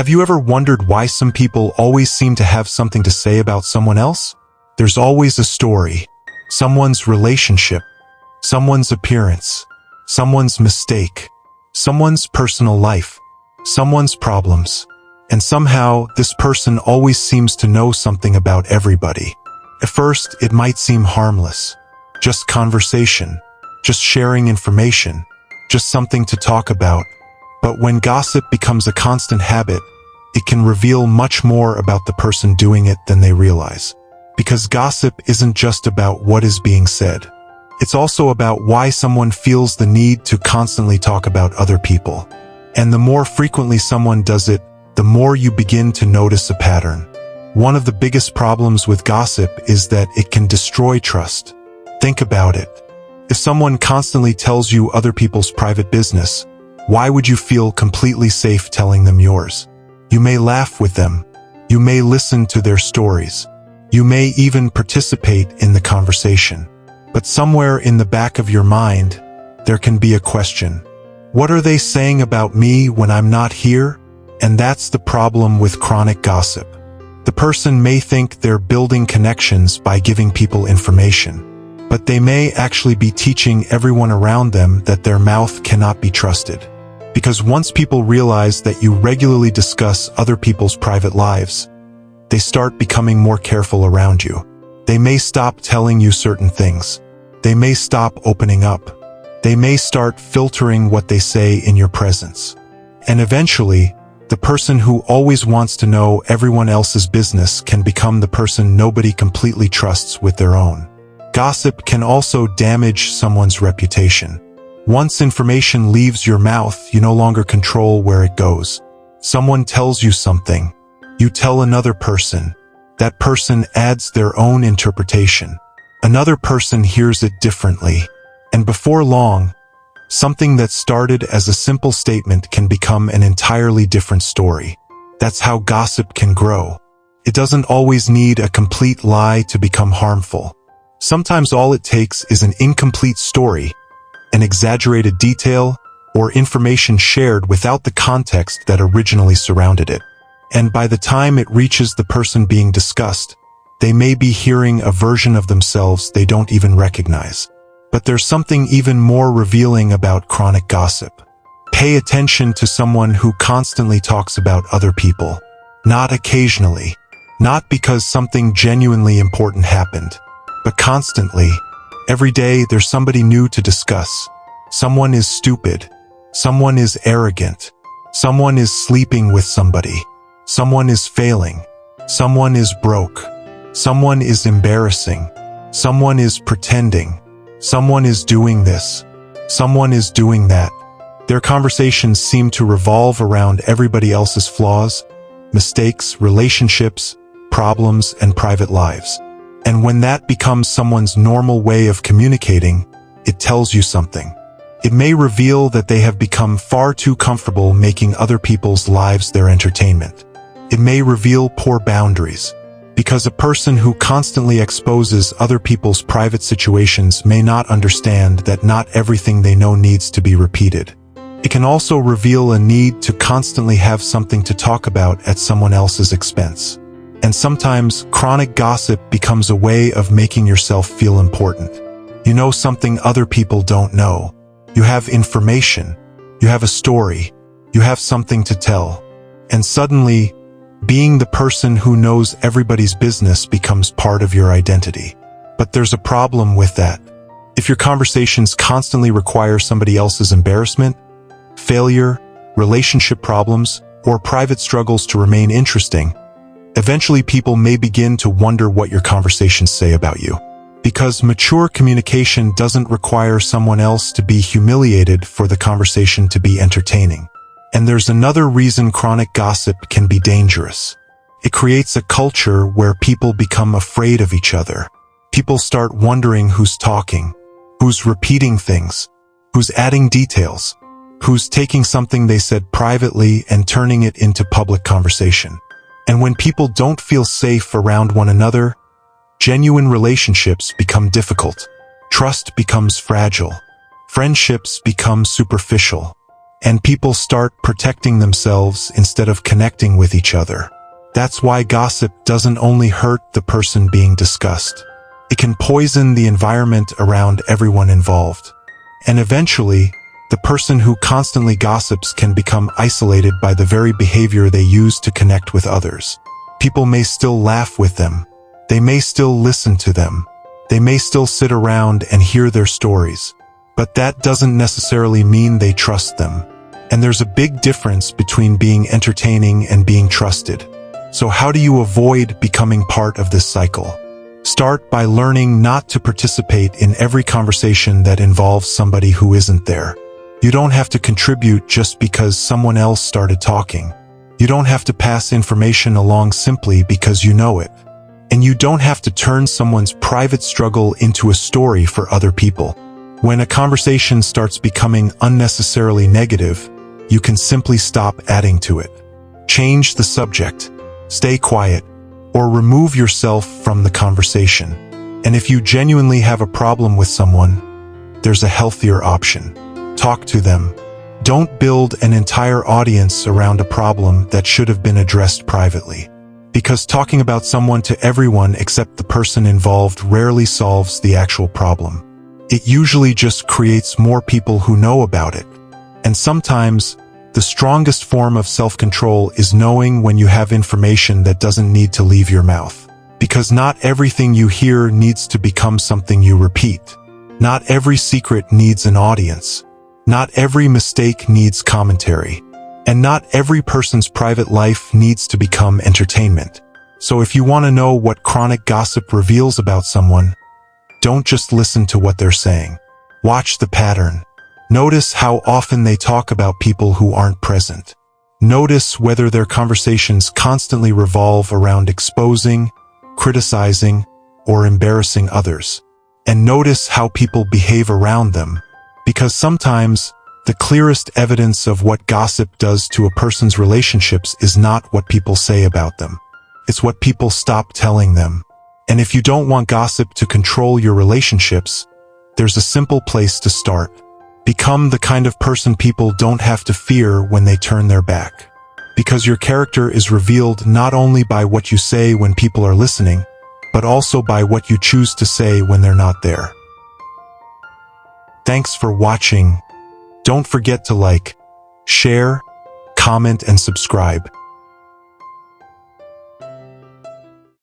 Have you ever wondered why some people always seem to have something to say about someone else? There's always a story, someone's relationship, someone's appearance, someone's mistake, someone's personal life, someone's problems. And somehow, this person always seems to know something about everybody. At first, it might seem harmless. Just conversation, just sharing information, just something to talk about. But when gossip becomes a constant habit, it can reveal much more about the person doing it than they realize. Because gossip isn't just about what is being said. It's also about why someone feels the need to constantly talk about other people. And the more frequently someone does it, the more you begin to notice a pattern. One of the biggest problems with gossip is that it can destroy trust. Think about it. If someone constantly tells you other people's private business, why would you feel completely safe telling them yours? You may laugh with them. You may listen to their stories. You may even participate in the conversation. But somewhere in the back of your mind, there can be a question. What are they saying about me when I'm not here? And that's the problem with chronic gossip. The person may think they're building connections by giving people information, but they may actually be teaching everyone around them that their mouth cannot be trusted. Because once people realize that you regularly discuss other people's private lives, they start becoming more careful around you. They may stop telling you certain things. They may stop opening up. They may start filtering what they say in your presence. And eventually, the person who always wants to know everyone else's business can become the person nobody completely trusts with their own. Gossip can also damage someone's reputation. Once information leaves your mouth, you no longer control where it goes. Someone tells you something. You tell another person. That person adds their own interpretation. Another person hears it differently. And before long, something that started as a simple statement can become an entirely different story. That's how gossip can grow. It doesn't always need a complete lie to become harmful. Sometimes all it takes is an incomplete story, an exaggerated detail, or information shared without the context that originally surrounded it. And by the time it reaches the person being discussed, they may be hearing a version of themselves they don't even recognize. But there's something even more revealing about chronic gossip. Pay attention to someone who constantly talks about other people. Not occasionally. Not because something genuinely important happened. But constantly. Every day there's somebody new to discuss. Someone is stupid. Someone is arrogant. Someone is sleeping with somebody. Someone is failing. Someone is broke. Someone is embarrassing. Someone is pretending. Someone is doing this. Someone is doing that. Their conversations seem to revolve around everybody else's flaws, mistakes, relationships, problems, and private lives. And when that becomes someone's normal way of communicating, it tells you something. It may reveal that they have become far too comfortable making other people's lives their entertainment. It may reveal poor boundaries. Because a person who constantly exposes other people's private situations may not understand that not everything they know needs to be repeated. It can also reveal a need to constantly have something to talk about at someone else's expense. And sometimes, chronic gossip becomes a way of making yourself feel important. You know something other people don't know. You have information. You have a story. You have something to tell. And suddenly, being the person who knows everybody's business becomes part of your identity. But there's a problem with that. If your conversations constantly require somebody else's embarrassment, failure, relationship problems, or private struggles to remain interesting, eventually people may begin to wonder what your conversations say about you. Because mature communication doesn't require someone else to be humiliated for the conversation to be entertaining. And there's another reason chronic gossip can be dangerous. It creates a culture where people become afraid of each other. People start wondering who's talking, who's repeating things, who's adding details, who's taking something they said privately and turning it into public conversation. And when people don't feel safe around one another, genuine relationships become difficult. Trust becomes fragile. Friendships become superficial. and people start protecting themselves instead of connecting with each other. That's why gossip doesn't only hurt the person being discussed. It can poison the environment around everyone involved. And eventually, the person who constantly gossips can become isolated by the very behavior they use to connect with others. People may still laugh with them. They may still listen to them. They may still sit around and hear their stories. But that doesn't necessarily mean they trust them. And there's a big difference between being entertaining and being trusted. So how do you avoid becoming part of this cycle? Start by learning not to participate in every conversation that involves somebody who isn't there. You don't have to contribute just because someone else started talking. You don't have to pass information along simply because you know it. And you don't have to turn someone's private struggle into a story for other people. When a conversation starts becoming unnecessarily negative, you can simply stop adding to it. Change the subject, stay quiet, or remove yourself from the conversation. And if you genuinely have a problem with someone, there's a healthier option. Talk to them. Don't build an entire audience around a problem that should have been addressed privately. Because talking about someone to everyone except the person involved rarely solves the actual problem. It usually just creates more people who know about it. And sometimes, the strongest form of self-control is knowing when you have information that doesn't need to leave your mouth. Because not everything you hear needs to become something you repeat. Not every secret needs an audience. Not every mistake needs commentary. And not every person's private life needs to become entertainment. So if you want to know what chronic gossip reveals about someone, don't just listen to what they're saying. Watch the pattern. Notice how often they talk about people who aren't present. Notice whether their conversations constantly revolve around exposing, criticizing, or embarrassing others. And notice how people behave around them. Because sometimes, the clearest evidence of what gossip does to a person's relationships is not what people say about them. It's what people stop telling them. And if you don't want gossip to control your relationships, there's a simple place to start. Become the kind of person people don't have to fear when they turn their back. Because your character is revealed not only by what you say when people are listening, but also by what you choose to say when they're not there. Thanks for watching. Don't forget to like, share, comment, and subscribe.